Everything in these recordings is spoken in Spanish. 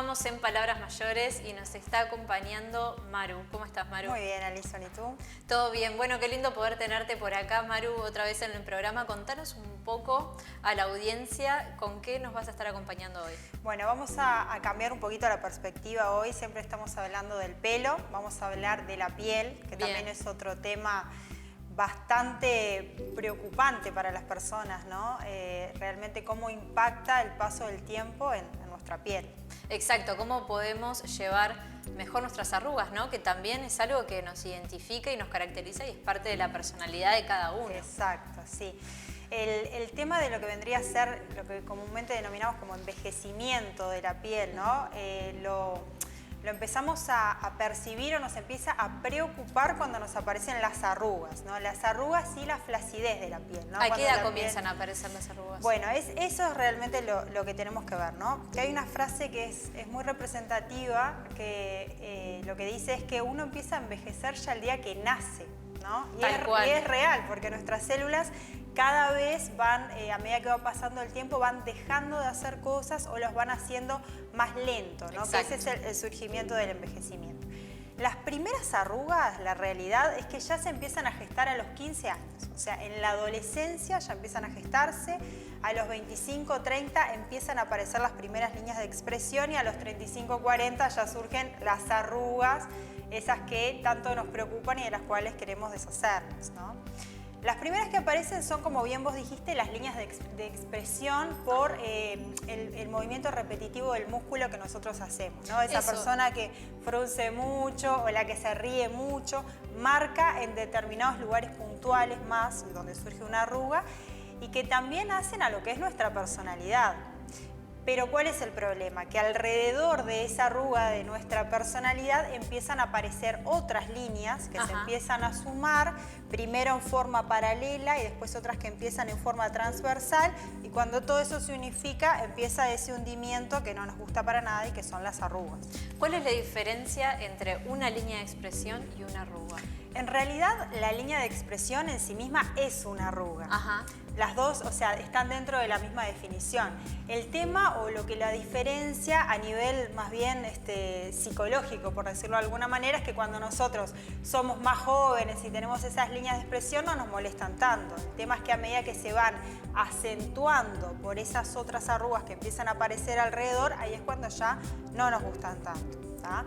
Continuamos en Palabras Mayores y nos está acompañando Maru. ¿Cómo estás, Maru? Muy bien, Alison, ¿y tú? Todo bien. Bueno, qué lindo poder tenerte por acá, Maru, otra vez en el programa. Contanos un poco a la audiencia con qué nos vas a estar acompañando hoy. Bueno, vamos a cambiar un poquito la perspectiva hoy. Siempre estamos hablando del pelo, vamos a hablar de la piel, que también es otro tema bastante preocupante para las personas, ¿no? Realmente cómo impacta el paso del tiempo en nuestra piel. Exacto, cómo podemos llevar mejor nuestras arrugas, ¿no? Que también es algo que nos identifica y nos caracteriza y es parte de la personalidad de cada uno. Exacto, sí. El tema de lo que vendría a ser lo que comúnmente denominamos como envejecimiento de la piel, ¿no? Lo empezamos a percibir o nos empieza a preocupar cuando nos aparecen las arrugas, ¿no? Las arrugas y la flacidez de la piel, ¿no? ¿A qué edad comienzan a aparecer las arrugas? Bueno, eso es realmente lo que tenemos que ver, ¿no? Que hay una frase que es muy representativa, que lo que dice es que uno empieza a envejecer ya el día que nace, ¿no? Y es real, porque nuestras células cada vez van, a medida que va pasando el tiempo, van dejando de hacer cosas o los van haciendo más lento, ¿no? Que ese es el surgimiento del envejecimiento. Las primeras arrugas, la realidad es que ya se empiezan a gestar a los 15 años. O sea, en la adolescencia ya empiezan a gestarse, a los 25, 30 empiezan a aparecer las primeras líneas de expresión y a los 35, 40 ya surgen las arrugas, esas que tanto nos preocupan y de las cuales queremos deshacernos, ¿no? Las primeras que aparecen son, como bien vos dijiste, las líneas de expresión por el movimiento repetitivo del músculo que nosotros hacemos, ¿no? Esa persona que frunce mucho o la que se ríe mucho, marca en determinados lugares puntuales más donde surge una arruga y que también hacen a lo que es nuestra personalidad. Pero ¿cuál es el problema? Que alrededor de esa arruga de nuestra personalidad empiezan a aparecer otras líneas que se empiezan a sumar, primero en forma paralela y después otras que empiezan en forma transversal, y cuando todo eso se unifica empieza ese hundimiento que no nos gusta para nada y que son las arrugas. ¿Cuál es la diferencia entre una línea de expresión y una arruga? En realidad la línea de expresión en sí misma es una arruga. Las dos, o sea, están dentro de la misma definición. El tema o lo que la diferencia a nivel más bien psicológico, por decirlo de alguna manera, es que cuando nosotros somos más jóvenes y tenemos esas líneas de expresión no nos molestan tanto. El tema es que a medida que se van acentuando por esas otras arrugas que empiezan a aparecer alrededor, ahí es cuando ya no nos gustan tanto, ¿tá?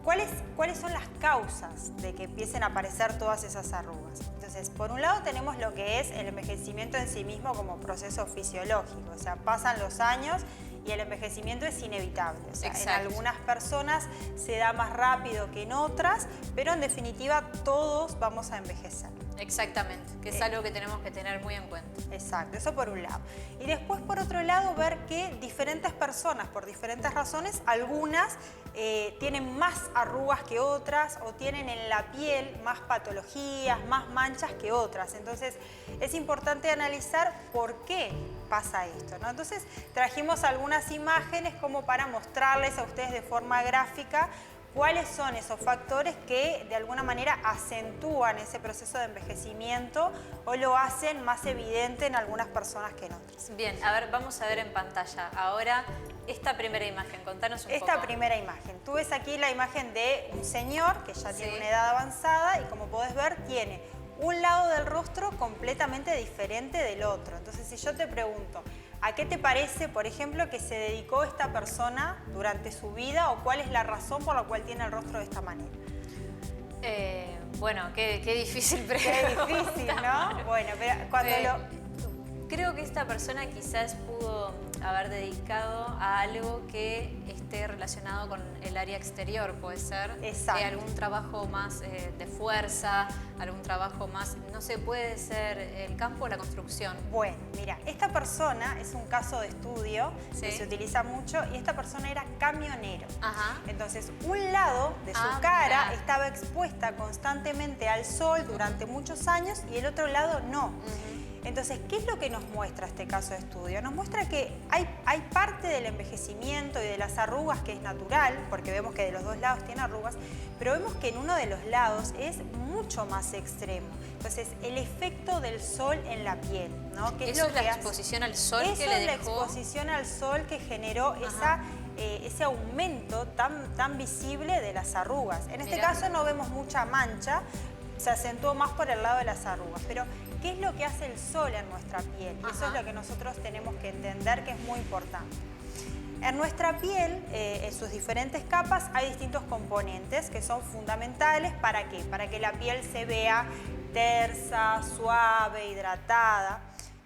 ¿Cuáles son las causas de que empiecen a aparecer todas esas arrugas? Entonces, por un lado tenemos lo que es el envejecimiento en sí mismo como proceso fisiológico, o sea, pasan los años y el envejecimiento es inevitable. O sea, en algunas personas se da más rápido que en otras, pero en definitiva todos vamos a envejecer. Exactamente, que es algo que tenemos que tener muy en cuenta. Exacto, eso por un lado. Y después, por otro lado, ver que diferentes personas, por diferentes razones, algunas tienen más arrugas que otras o tienen en la piel más patologías, más manchas que otras. Entonces, es importante analizar por qué pasa esto, ¿no? Entonces, trajimos algunas imágenes como para mostrarles a ustedes de forma gráfica cuáles son esos factores que de alguna manera acentúan ese proceso de envejecimiento o lo hacen más evidente en algunas personas que en otras. Bien, a ver, vamos a ver en pantalla ahora esta primera imagen, contanos un poco. Esta primera imagen, tú ves aquí la imagen de un señor que ya tiene una edad avanzada y como podés ver tiene un lado del rostro completamente diferente del otro. Entonces, si yo te pregunto, ¿a qué te parece, por ejemplo, que se dedicó esta persona durante su vida o cuál es la razón por la cual tiene el rostro de esta manera? Bueno, qué difícil pregunta. Qué difícil, ¿no? Bueno, pero cuando Creo que esta persona quizás pudo haber dedicado a algo que esté relacionado con el área exterior, puede ser. Exacto. Algún trabajo más de fuerza, algún trabajo más, no sé, puede ser el campo o la construcción. Bueno, mira, esta persona es un caso de estudio que se utiliza mucho y esta persona era camionero. Entonces, un lado de su cara estaba expuesta constantemente al sol durante muchos años y el otro lado no. Entonces, ¿qué es lo que nos muestra este caso de estudio? Nos muestra que hay parte del envejecimiento y de las arrugas que es natural, porque vemos que de los dos lados tiene arrugas, pero vemos que en uno de los lados es mucho más extremo. Entonces, el efecto del sol en la piel, ¿no? ¿Eso es la exposición al sol que le dejó? Eso es la exposición al sol que generó esa ese aumento tan visible de las arrugas. En este caso no vemos mucha mancha, se acentuó más por el lado de las arrugas, pero ¿qué es lo que hace el sol en nuestra piel? Y eso es lo que nosotros tenemos que entender, que es muy importante. En nuestra piel, en sus diferentes capas, hay distintos componentes que son fundamentales. ¿Para qué? Para que la piel se vea tersa, suave, hidratada.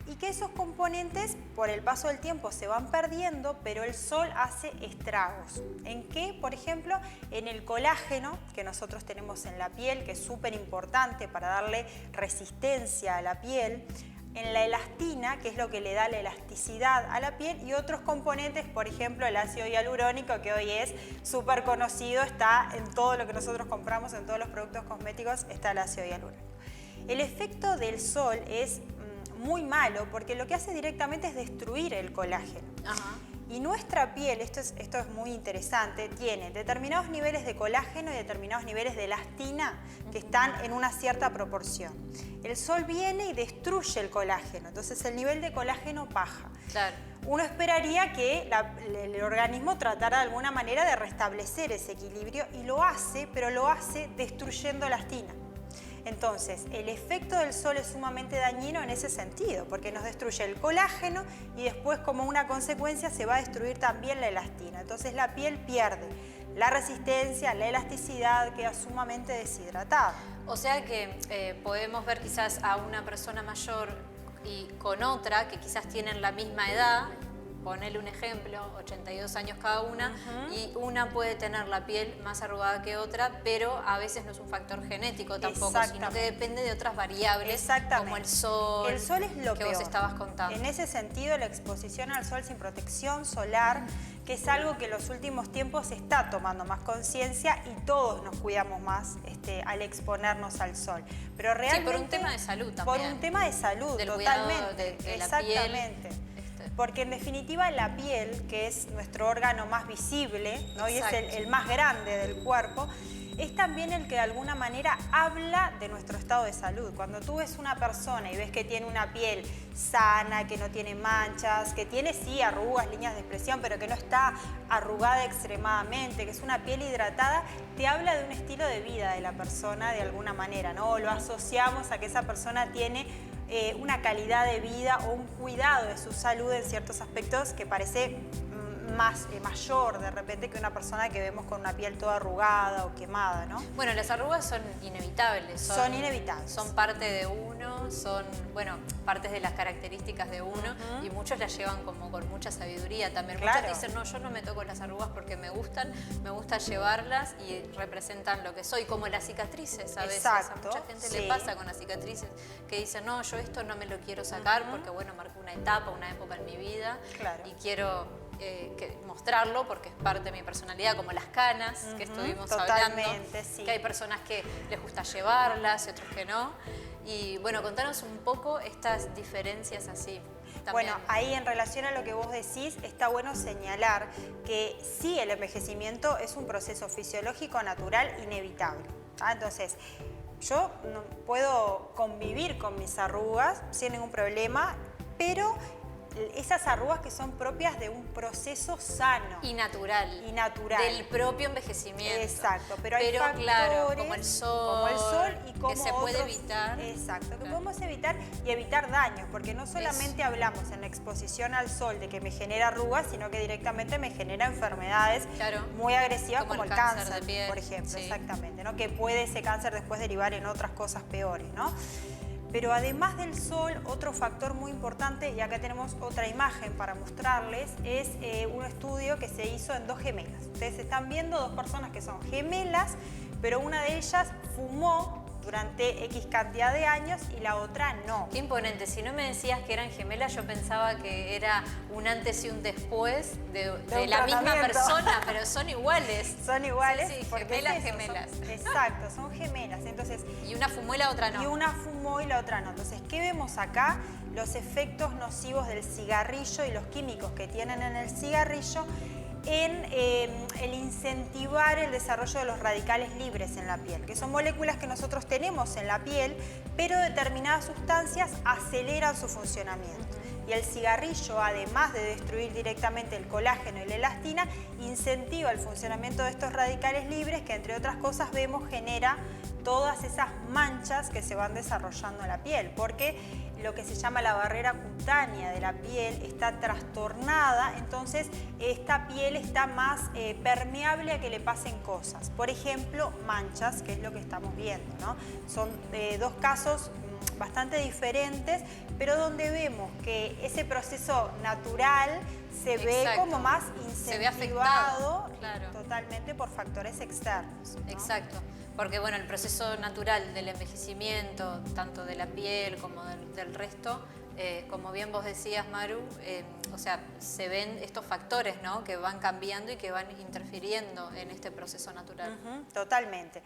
Y que esos componentes, por el paso del tiempo, se van perdiendo, pero el sol hace estragos. ¿En qué? Por ejemplo, en el colágeno que nosotros tenemos en la piel, que es súper importante para darle resistencia a la piel. En la elastina, que es lo que le da la elasticidad a la piel, y otros componentes, por ejemplo, el ácido hialurónico, que hoy es súper conocido, está en todo lo que nosotros compramos, en todos los productos cosméticos, está el ácido hialurónico. El efecto del sol es muy malo porque lo que hace directamente es destruir el colágeno. Y nuestra piel, esto es muy interesante, tiene determinados niveles de colágeno y determinados niveles de elastina que están en una cierta proporción. El sol viene y destruye el colágeno, entonces el nivel de colágeno baja. Claro. Uno esperaría que el organismo tratara de alguna manera de restablecer ese equilibrio y lo hace, pero lo hace destruyendo elastina. Entonces, el efecto del sol es sumamente dañino en ese sentido, porque nos destruye el colágeno y después, como una consecuencia, se va a destruir también la elastina. Entonces, la piel pierde la resistencia, la elasticidad, queda sumamente deshidratada. O sea que podemos ver quizás a una persona mayor y con otra que quizás tienen la misma edad, ponele un ejemplo, 82 años cada una, y una puede tener la piel más arrugada que otra, pero a veces no es un factor genético tampoco, sino que depende de otras variables, como el sol. El sol es lo que peor. Vos estabas contando. En ese sentido, la exposición al sol sin protección solar, que es algo que en los últimos tiempos se está tomando más conciencia y todos nos cuidamos más al exponernos al sol. Pero realmente, sí, por un tema de salud también. Por un tema de salud, del totalmente. De la exactamente. Piel. Porque en definitiva la piel, que es nuestro órgano más visible, ¿no? Y es el más grande del cuerpo, es también el que de alguna manera habla de nuestro estado de salud. Cuando tú ves una persona y ves que tiene una piel sana, que no tiene manchas, que tiene sí arrugas, líneas de expresión, pero que no está arrugada extremadamente, que es una piel hidratada, te habla de un estilo de vida de la persona de alguna manera, ¿no? Lo asociamos a que esa persona tiene una calidad de vida o un cuidado de su salud en ciertos aspectos que parece mayor de repente que una persona que vemos con una piel toda arrugada o quemada, ¿no? Bueno, las arrugas son inevitables. Son inevitables. Son parte de uno, son, bueno, partes de las características de uno y muchos las llevan como con mucha sabiduría también. Claro. Muchos dicen, no, yo no me toco las arrugas porque me gusta llevarlas y representan lo que soy, como las cicatrices a veces. Exacto, A mucha gente le pasa con las cicatrices que dicen, no, yo esto no me lo quiero sacar porque, bueno, marcó una etapa, una época en mi vida y quiero mostrarlo porque es parte de mi personalidad, como las canas que estuvimos hablando, sí. que hay personas que les gusta llevarlas y otros que no. Y bueno, contanos un poco estas diferencias así. También. Bueno, ahí en relación a lo que vos decís, está bueno señalar que sí, el envejecimiento es un proceso fisiológico natural inevitable. Entonces, yo no puedo convivir con mis arrugas sin ningún problema, pero esas arrugas que son propias de un proceso sano. Y natural. Del propio envejecimiento. Exacto, pero hay factores, claro, como el sol y como que se puede evitar. Exacto, que podemos evitar y evitar daños, porque no solamente hablamos en la exposición al sol de que me genera arrugas, sino que directamente me genera enfermedades muy agresivas como el cáncer de piel, por ejemplo, exactamente, ¿no? Que puede ese cáncer después derivar en otras cosas peores, ¿no? Pero además del sol, otro factor muy importante, y acá tenemos otra imagen para mostrarles, es un estudio que se hizo en dos gemelas. Ustedes están viendo dos personas que son gemelas, pero una de ellas fumó durante X cantidad de años y la otra no. Qué imponente. Si no me decías que eran gemelas, yo pensaba que era un antes y un después de la misma persona, pero son iguales. Son iguales. Sí, gemelas. Exacto, son gemelas. Entonces, y una fumó y la otra no. Y una fumó y la otra no. Entonces, ¿qué vemos acá? Los efectos nocivos del cigarrillo y los químicos que tienen en el cigarrillo en el incentivar el desarrollo de los radicales libres en la piel, que son moléculas que nosotros tenemos en la piel, pero determinadas sustancias aceleran su funcionamiento. Y Y el cigarrillo, además de destruir directamente el colágeno y la elastina, incentiva el funcionamiento de estos radicales libres que, entre otras cosas, vemos genera todas esas manchas que se van desarrollando en la piel, porque lo que se llama la barrera cutánea de la piel está trastornada, entonces esta piel está más permeable a que le pasen cosas. Por ejemplo, manchas, que es lo que estamos viendo, ¿no? Son dos casos bastante diferentes, pero donde vemos que ese proceso natural se ve como más incentivado totalmente por factores externos, ¿no? Exacto, porque bueno, el proceso natural del envejecimiento, tanto de la piel como del resto, como bien vos decías, Maru, o sea, se ven estos factores, ¿no?, que van cambiando y que van interfiriendo en este proceso natural. Totalmente.